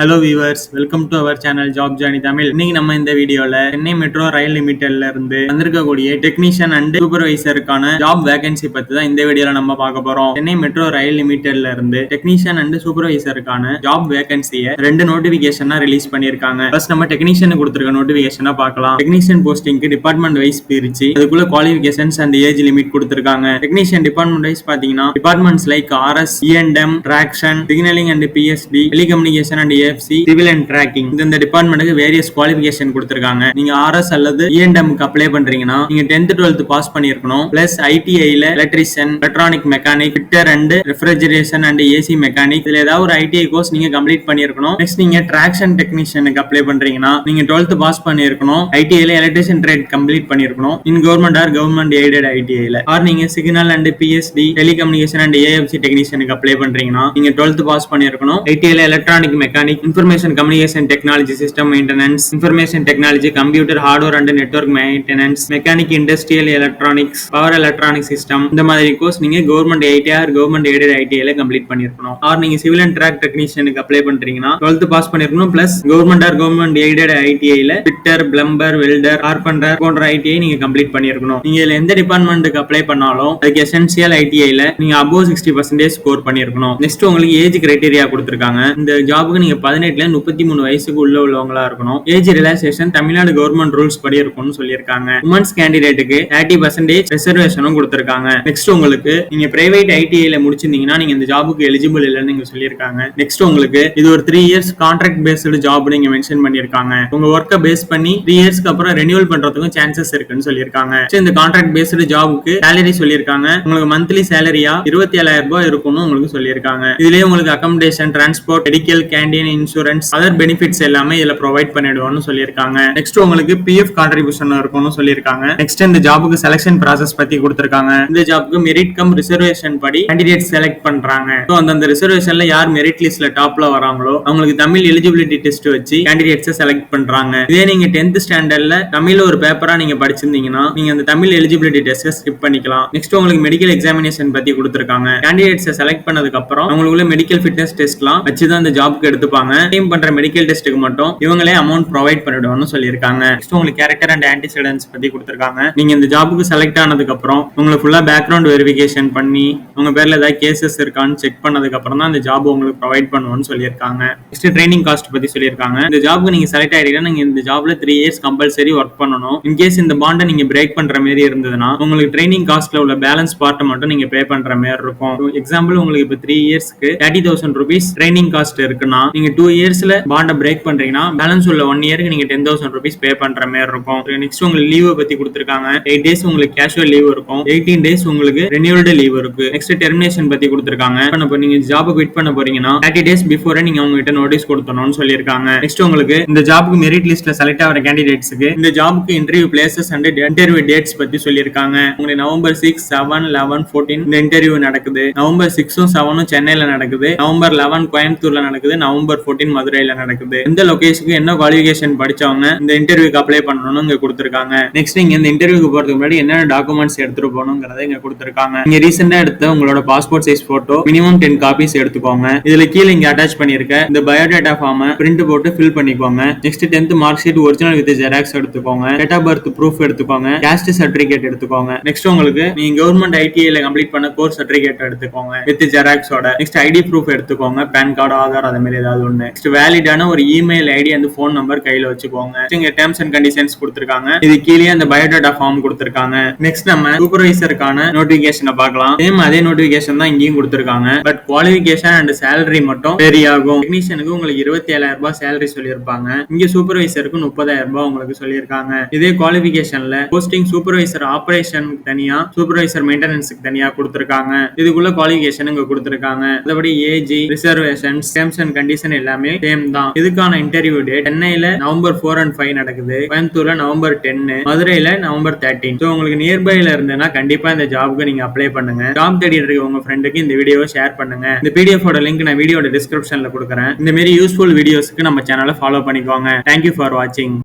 Hello viewers, welcome to our channel job journey Tamil. இன்னைக்கு நம்ம இந்த வீடியோல சென்னை மெட்ரோ ரயில் லிமிடெட்ல இருந்து வந்திருக்கக்கூடிய டெக்னீஷியன் அண்ட் சூப்பர்வைசருக்கான ஜாப் வேகன்சி பத்தி தான் இந்த வீடியோல நம்ம பார்க்க போறோம். சென்னை மெட்ரோ ரயில் லிமிடெட்ல இருந்து டெக்னீஷியன் அண்ட் சூப்பர்வைசருக்கான ஜாப் வேகன்சியை 2 நோட்டிபிகேஷனா ரிலீஸ் பண்ணிருக்காங்க. ஃபர்ஸ்ட் நம்ம டெக்னீஷியன் கொடுத்திருக்க நோட்டிபிகேஷனா பார்க்கலாம். டெக்னீஷியன் போஸ்டிங்க்கு டிபார்ட்மெண்ட் வைஸ் பிரிச்சு அதுக்குள்ள குவாலிஃபிகேஷன்ஸ் அண்ட் ஏஜ் லிமிட் கொடுத்திருக்காங்க. டெக்னீஷியன் டிபார்ட்மெண்ட் வைஸ் பாத்தீங்கன்னா departments like RS, ENM, traction, signalling and BST, telecommunication and civil and tracking இந்த டிபார்ட்மெண்ட்டுக்கு வேரியஸ் குவாலிஃபிகேஷன் கொடுத்திருக்காங்க. நீங்க ஆர்எஸ் அல்லது இஎன்எம்க்கு அப்ளை பண்றீங்கன்னா நீங்க 10th 12th பாஸ் பண்ணிருக்கணும். பிளஸ் ஐடிஐல electrician, electronic mechanic, fitter and refrigeration and AC mechanic இதுல ஏதாவது ஒரு ஐடிஐ கோர்ஸ் நீங்க கம்ப்ளீட் பண்ணிருக்கணும். நெக்ஸ்ட் நீங்க ட்ராக்ஷன் டெக்னீஷியனுக்கு அப்ளை பண்றீங்கன்னா நீங்க 12th பாஸ் பண்ணிருக்கணும். ஐடிஐல எலக்ட்ரிஷியன் ட்ரேட் கம்ப்ளீட் பண்ணிருக்கணும். In government or government aided ஐடிஐல ஆர் நீங்க signal and BST, telecommunication and AFC டெக்னீஷியனுக்கு அப்ளை பண்றீங்கன்னா நீங்க 12th பாஸ் பண்ணிருக்கணும். ஐடிஐல electronic mechanic, information communication technology, system maintenance, information technology, computer hardware and network maintenance, mechanic, industrial electronics, power electronic system இந்த மாதிரி course நீங்க government ITI or government aided ஐடிஐல complete பண்ணிருக்கணும். ஆர் நீங்க சிவில் அண்ட் ட்ராக் டெக்னீஷியனுக்கு apply பண்றீங்கன்னா 12th pass பண்ணிருக்கணும். Plus government or government aided ஐடிஐல ஃபிட்டர், பிளம்பர், வெல்டர், கார்பெண்டர் போன்ற ஐடிஐ நீங்க கம்ப்ளீட் பண்ணிருக்கணும். நீங்க இதுல எந்த டிபார்ட்மெண்ட்டுக்கு அப்ளை பண்ணாலும் அதுக்கு எசென்சியல் ஐடிஐல நீங்க above 60% ஸ்கோர் பண்ணிருக்கணும். நெக்ஸ்ட் உங்களுக்கு ஏஜ் கிரைட்டீரியா கொடுத்திருக்காங்க. இந்த ஜாபுக்கு நீங்க 18ல 33 வயசுக்கு உள்ளவங்களா இருக்கணும். Age relaxation Tamil Nadu government rules படி இருக்கும்னு சொல்லியிருக்காங்க. உமன்ஸ் கேண்டிடேட்டுக்கு 30% ரிசர்வேஷனும் கொடுத்திருக்காங்க. நெக்ஸ்ட் உங்களுக்கு நீங்க பிரைவேட் ஐடிஐல முடிச்சிருந்தீங்கன்னா நீங்க இந்த ஜாபுக்கு எலிஜிபிள் இல்லைன்னு நீங்க சொல்லியிருக்காங்க. நெக்ஸ்ட் உங்களுக்கு இது ஒரு 3 இயர்ஸ் கான்ட்ராக்ட் பேஸ்டு ஜாப் நீங்க மென்ஷன் பண்ணிருக்காங்க. உங்க ஒர்க்கை பேஸ் பண்ணி 3 இயர்ஸ்க்கு அப்புறம் ரெனியூவல் பண்றதுக்கும் சான்சஸ் இருக்குன்னு சொல்லியிருக்காங்க. இந்த கான்ட்ராக்ட் பேஸ்டு ஜாபுக்கு சேலரி சொல்லியிருக்காங்க. உங்களுக்கு மந்த்லி சேலரியா 27,000 ரூபாய் இருக்கும்னு உங்களுக்கு சொல்லியிருக்காங்க. இதுலயே உங்களுக்கு accommodation, transport, medical, canteen, insurance, other benefits எல்லாமே இதுல ப்ரொவைட் பண்ணிடுவோம்னு சொல்லியிருக்காங்க. நெக்ஸ்ட் உங்களுக்கு பிஎஃப் கான்ட்ரிபியூஷன் இருக்கும்னு சொல்லியிருக்காங்க. நெக்ஸ்ட் இந்த ஜாபுக்கு செலக்ஷன் ப்ராசஸ் பத்தி கொடுத்திருக்காங்க. இந்த ஜாபுக்கு மெரிட் கம் ரிசர்வேஷன் படி கேண்டிடேட் செலக்ட் பண்றாங்க. சோ அந்த ரிசர்வேஷன்ல யார் மெரிட் லிஸ்ட்ல டாப்ல வராங்களோ அவங்களுக்கு தமிழ் எலிஜிபிலிட்டி டெஸ்ட் வச்சு கேண்டிடேட்ஸ் செலக்ட் பண்றாங்க. இதே நீங்க 10th ஸ்டாண்டர்ட்ல தமிழ்ல ஒரு பேப்பரா நீங்க படிச்சிருந்தீங்கன்னா நீங்க அந்த தமிழ் எலிஜிபிலிட்டி டெஸ்ட் ஸ்கிப் பண்ணிக்கலாம். நெக்ஸ்ட் உங்களுக்கு மெடிக்கல் எக்ஸாமினேஷன் பத்தி கொடுத்திருக்காங்க. கேண்டிடேட்ஸ் செலக்ட் பண்ணதுக்கு அப்புறம் அவங்களுக்குள்ள மெடிக்கல் ஃபிட்னஸ் டெஸ்ட்லாம் வச்சுதான் இந்த ஜாபுக்கு எடுத்துப்பாங்க. டீம் பண்ற மெடிக்கல் டெஸ்ட்டுக்கு மட்டும் இவங்களே அமௌண்ட் ப்ரொவைட் பண்ணிடுவான்னு சொல்லியிருக்காங்க. நெக்ஸ்ட் உங்களுக்கு கேரக்டர் அண்ட் ஆன்டிசிடென்ட்ஸ் பத்தி கொடுத்திருக்காங்க. நீங்க இந்த ஜாபுக்கு செலக்ட் ஆனதுக்கு அப்புறம் உங்களுக்கு ஃபுல்லா பேக்ரவுண்ட் வெரிஃபிகேஷன் பண்ணி உங்க பேர்ல ஏதாவது கேசஸ் இருக்கான்னு செக் பண்ணதுக்கு அப்புறம் தான் இந்த ஜாப் உங்களுக்கு ப்ரொவைட் பண்ணுவோம்னு சொல்லியிருக்காங்க. நெக்ஸ்ட் ட்ரைனிங் காஸ்ட் பத்தி சொல்லியிருக்காங்க. இந்த ஜாபுக்கு நீங்க செலக்ட் ஆயிட்டீங்கன்னா நீங்க இந்த ஜாப்ல 3 இயர்ஸ் கம்பல்சரி ஒர்க் பண்ணணும். இன்கேஸ் இந்த பாண்டை நீங்க பிரேக் பண்ற மாதிரி இருந்ததுன்னா உங்களுக்கு ட்ரைனிங் காஸ்ட்ல உள்ள பேலன்ஸ் பார்ட் மட்டும் நீங்க பே பண்ற மாதிரி இருக்கும். எக்ஸாம்பிள் உங்களுக்கு இப்ப 3 இயர்ஸ்க்கு 30,000 rupees ட்ரைனிங் காஸ்ட் இருக்குன்னா நீங்க 2 இயர்ஸ்ல பாண்டை பிரேக் பண்றீங்கன்னா பேலன்ஸ் உள்ள 1 இயருக்கு நீங்க 10,000 rupees பே பண்ற மாதிரி இருக்கும். நெக்ஸ்ட் உங்களுக்கு லீவ் பத்தி கொடுத்திருக்காங்க. 8 days உங்களுக்கு கேஷுவல் லீவ் இருக்கும். 18 days உங்களுக்கு ரெனியூவல்டு லீவ் இருக்கு. நெக்ஸ்ட் டெர்மினேஷன் பத்தி கொடுத்திருக்காங்க. இப்போ நீங்க ஜாப் குவிட் பண்ண போறீங்கன்னா 30 days பிஃபோர் நீங்க அவங்க கிட்ட நோட்டீஸ் கொடுத்தணும்னு சொல்லியிருக்காங்க. நெக்ஸ்ட் உங்களுக்கு இந்த ஜாபுக்கு மெரிட் லிஸ்ட்ல செலக்ட் ஆகிற கேண்டிடேட்ஸ்க்கு இந்த ஜாபுக்கு interview places and interview dates பத்தி சொல்லியிருக்காங்க. உங்களுக்கு நவம்பர் 6, 7, 11, 14 இந்த இன்டர்வியூ நடக்குது. நவம்பர் 6ம் 7ம் சென்னையில நடக்குது. நவம்பர் 11 கோயம்புத்தூர்ல நடக்குது. நவம்பர் 14 மதுரையில நடக்குது. இந்த லொகேஷனுக்கு என்ன குவாலிஃபிகேஷன் படிச்சவங்க இந்த இன்டர்வியூக்கு அப்ளை பண்ணணும்னு இங்க கொடுத்திருக்காங்க. நெக்ஸ்ட் நீங்க இந்த இன்டர்வியூக்கு போறதுக்கு முன்னாடி என்னென்ன டாக்குமெண்ட்ஸ் எடுத்துட்டு போகணும்ங்கறத இங்க கொடுத்திருக்காங்க. நீங்க ரீசெண்டா எடுத்த உங்களோட passport size photo minimum 10 copies எடுத்துக்கோங்க. இதுல கீழே இங்க அட்டாச் பண்ணிருக்க இந்த பயோடேட்டா ஃபார்ம் பிரிண்ட் போட்டு ஃபில் பண்ணிக்கோங்க. Next 10th mark sheet original with xerox எடுத்துக்கோங்க. டேட் ஆஃப் பர்த் ப்ரூஃப் எடுத்துக்கோங்க. காஸ்ட் சர்டிபிகேட் எடுத்துக்கோங்க. நெக்ஸ்ட் உங்களுக்கு நீங்க கவர்மெண்ட் ஐடிஐல கம்ப்ளீட் பண்ண கோர்ஸ் சர்டிபிகேட் எடுத்துக்கோங்க வித் ஜெராக்ஸோட. நெக்ஸ்ட் ஐடி ப்ரூஃப் எடுத்துக்கோங்க. பேன் கார்டு, ஆதார் அந்த மாதிரி ஏதாவது ஒண்ணு. நெக்ஸ்ட் வேலிடான ஒரு இமெயில் ஐடி அந்த போன் நம்பர் கையில வச்சுக்கோங்க. இங்க டெர்ம்ஸ் அண்ட் கண்டிஷன்ஸ் கொடுத்திருக்காங்க. இது கீழே அந்த பயோடேட்டா ஃபார்ம் கொடுத்திருக்காங்க. நெக்ஸ்ட் நம்ம சூப்பர்வைசருக்கான நோட்டிபிகேஷனை பார்க்கலாம். சேம் அதே நோட்டிபிகேஷன் தான் இங்கேயும் கொடுத்திருக்காங்க. பட் குவாலிஃபிகேஷன் அண்ட் சேலரி மட்டும் வேரி ஆகும். டெக்னீஷியனுக்கு உங்களுக்கு 27,000 ரூபாய் சேலரி சொல்லியிருப்பாங்க. இங்க சூப்பர்வைசருக்கு 30,000 ரூபாய் உங்களுக்கு சொல்லியிருக்காங்க. இதே குவாலிஃபிகேஷன்ல போஸ்டிங் சூப்பர்வைசர் ஆபரேஷன் தனியா, சூப்பர்வைசர் மெயின்டெனன்ஸ்க்கு தனியா கொடுத்திருக்காங்க. இதுக்குள்ள குவாலிஃபிகேஷன் இங்க கொடுத்திருக்காங்க. அதபடி age, reservation, terms and condition எல்லாமே சேம் தான். இதுக்கான இன்டர்வியூ டேட் சென்னையில நவம்பர் 4 and 5 நடக்குது. கோயம்புத்தூர்ல நவம்பர் 10, மதுரையில நவம்பர் 13. சோ உங்களுக்கு நியர்பைல இருந்தேன்னா கண்டிப்பா இந்த ஜாபுக்கு நீங்க அப்ளை பண்ணுங்க. ஜாப் தேடிட்டு இருக்க உங்க ஃப்ரெண்டுக்கு இந்த வீடியோவை ஷேர் பண்ணுங்க. இந்த PDF ஓட லிங்க் நான் வீடியோட டிஸ்கிரிப்ஷன்ல கொடுக்குறேன். இந்த மாதிரி யூஸ்ஃபுல் வீடியோஸ்க்கு நம்ம சேனலை ஃபாலோ பண்ணிக்கோங்க. தேங்க்யூ ஃபார் வாட்சிங்.